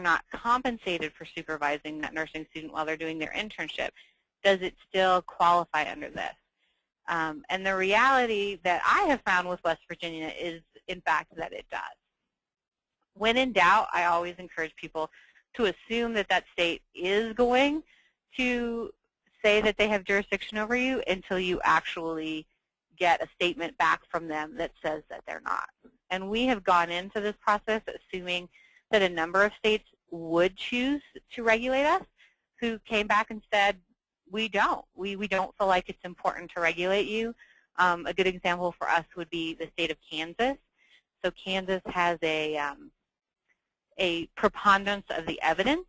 not compensated for supervising that nursing student while they're doing their internship, does it still qualify under this? And the reality that I have found with West Virginia is, in fact, that it does. When in doubt, I always encourage people to assume that that state is going to say that they have jurisdiction over you until you actually get a statement back from them that says that they're not. And we have gone into this process assuming that a number of states would choose to regulate us, who came back and said, we don't. We don't feel like it's important to regulate you. A good example for us would be the state of Kansas. So Kansas has a preponderance of the evidence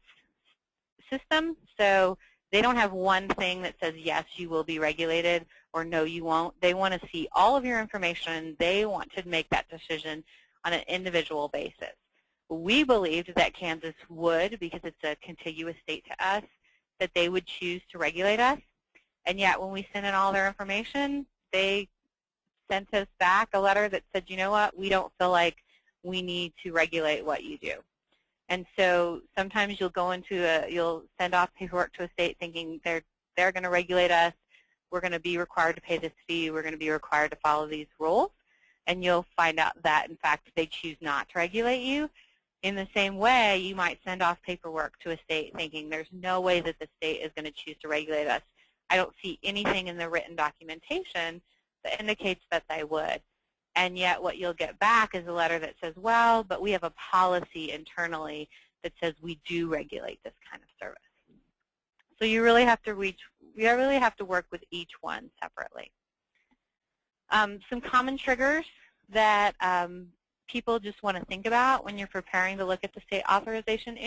system. So they don't have one thing that says, yes, you will be regulated, or no, you won't. They want to see all of your information. They want to make that decision on an individual basis. We believed that Kansas would, because it's a contiguous state to us, that they would choose to regulate us. And yet when we sent in all their information, they sent us back a letter that said, you know what, we don't feel like we need to regulate what you do. And so sometimes you'll go into you'll send off paperwork to a state thinking they're going to regulate us, we're going to be required to pay this fee, we're going to be required to follow these rules, and you'll find out that, in fact, they choose not to regulate you. In the same way, you might send off paperwork to a state thinking there's no way that the state is going to choose to regulate us. I don't see anything in the written documentation that indicates that they would. And yet what you'll get back is a letter that says, well, but we have a policy internally that says we do regulate this kind of service. So you really have to work with each one separately. Some common triggers that people just want to think about when you're preparing to look at the state authorization